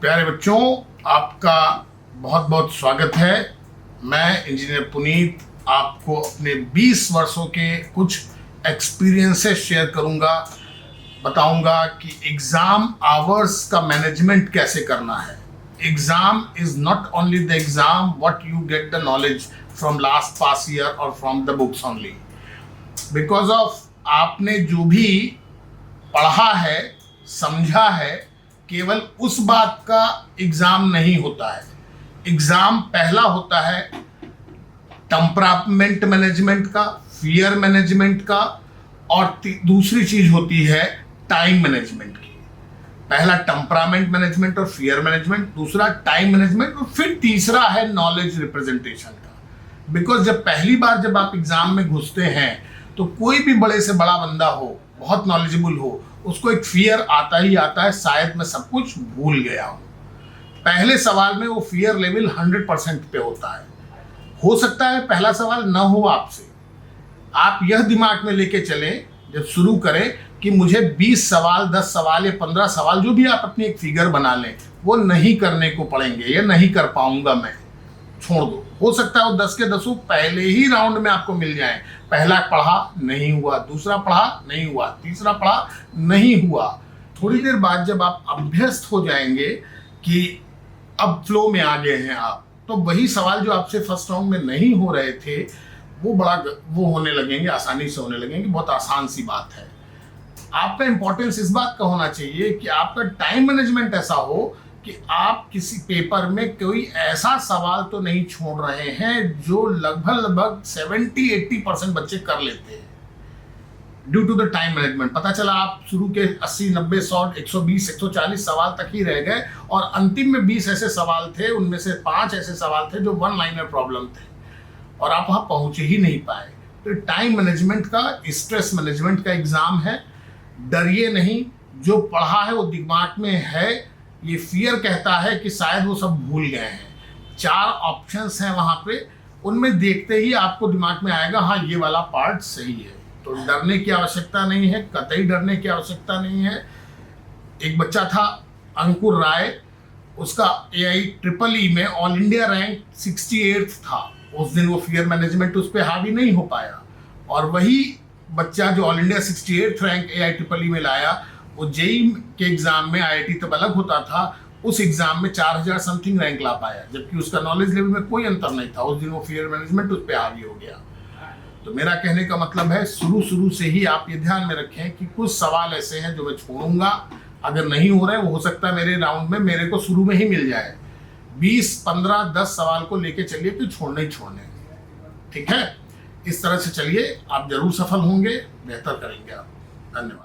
प्यारे बच्चों, आपका बहुत बहुत स्वागत है। मैं इंजीनियर पुनीत आपको अपने 20 वर्षों के कुछ एक्सपीरियंसेस शेयर करूंगा, बताऊंगा कि एग्ज़ाम आवर्स का मैनेजमेंट कैसे करना है। Exam is not only the exam what you get the knowledge from last pass year और from the books only. Because of आपने जो भी पढ़ा है, समझा है, केवल उस बात का एग्ज़ाम नहीं होता है। एग्ज़ाम पहला होता है टेम्परामेंट मैनेजमेंट का, फियर मैनेजमेंट का, और दूसरी चीज़ होती है टाइम मैनेजमेंट की। पहला टेम्परामेंट मैनेजमेंट और फियर मैनेजमेंट, दूसरा टाइम मैनेजमेंट, और फिर तीसरा है नॉलेज रिप्रेजेंटेशन का। बिकॉज जब पहली बार जब आप एग्ज़ाम में घुसते हैं तो कोई भी बड़े से बड़ा बंदा हो, बहुत नॉलेजेबल हो, उसको एक फियर आता ही आता है, शायद मैं सब कुछ भूल गया हूँ। पहले सवाल में वो फियर लेवल 100% पे होता है। हो सकता है पहला सवाल ना हो आपसे, आप यह दिमाग में लेके चलें जब शुरू करें कि मुझे 20 सवाल, 10 सवाल या 15 सवाल, जो भी आप अपनी एक फिगर बना लें, वो नहीं करने को पड़ेंगे या नहीं कर पाऊंगा मैं, छोड़ दो। हो सकता है वो 10 के 10 पहले ही राउंड में आपको मिल जाएं। पहला पढ़ा नहीं हुआ, दूसरा पढ़ा नहीं हुआ, तीसरा पढ़ा नहीं हुआ। थोड़ी देर बाद जब आप अभ्यस्त हो जाएंगे कि अब फ्लो में आ गए हैं आप, तो वही सवाल जो आपसे फर्स्ट राउंड में नहीं हो रहे थे वो होने लगेंगे, आसानी से होने लगेंगे। बहुत आसान सी बात है। आपका इंपॉर्टेंस इस बात का होना चाहिए कि आपका टाइम मैनेजमेंट ऐसा हो कि आप किसी पेपर में कोई ऐसा सवाल तो नहीं छोड़ रहे हैं जो लगभग 70-80% बच्चे कर लेते हैं due to the time management. पता चला आप शुरू के 80, 90, 100, 120, 140 सवाल तक ही रह गए और अंतिम में 20 ऐसे सवाल थे, उनमें से 5 ऐसे सवाल थे जो वन लाइनर प्रॉब्लम थे और आप वहां पहुंच ही नहीं पाए। तो टाइम मैनेजमेंट का, स्ट्रेस मैनेजमेंट का एग्जाम है। डरिए नहीं, जो पढ़ा है वो दिमाग में है। ये फियर कहता है कि शायद वो सब भूल गए हैं। 4 ऑप्शंस हैं वहां पे, उनमें देखते ही आपको दिमाग में आएगा हाँ ये वाला पार्ट सही है। तो डरने की आवश्यकता नहीं है, कतई डरने की आवश्यकता नहीं है। एक बच्चा था अंकुर राय, उसका AIEEE में ऑल इंडिया रैंक 68 था। उस दिन वो फियर मैनेजमेंट उस पर हावी नहीं हो पाया, और वही बच्चा जो ऑल इंडिया 68 रैंक AIEEE में लाया, वो JEE के एग्जाम में, IIT तब अलग होता था, उस एग्जाम में 4000 समथिंग रैंक ला पाया, जबकि उसका नॉलेज लेवल में कोई अंतर नहीं था। उस दिन वो फियर मैनेजमेंट उस पर हावी हो गया। तो मेरा कहने का मतलब है, शुरू से ही आप ये ध्यान में रखें कि कुछ सवाल ऐसे हैं जो मैं छोड़ूंगा। अगर नहीं हो रहे, वो हो सकता है मेरे राउंड में मेरे को शुरू में ही मिल जाए। 20, 15, 10 सवाल को लेके चलिए, तो छोड़ने ही छोड़ने। ठीक है, इस तरह से चलिए, आप जरूर सफल होंगे, बेहतर करेंगे आप। धन्यवाद।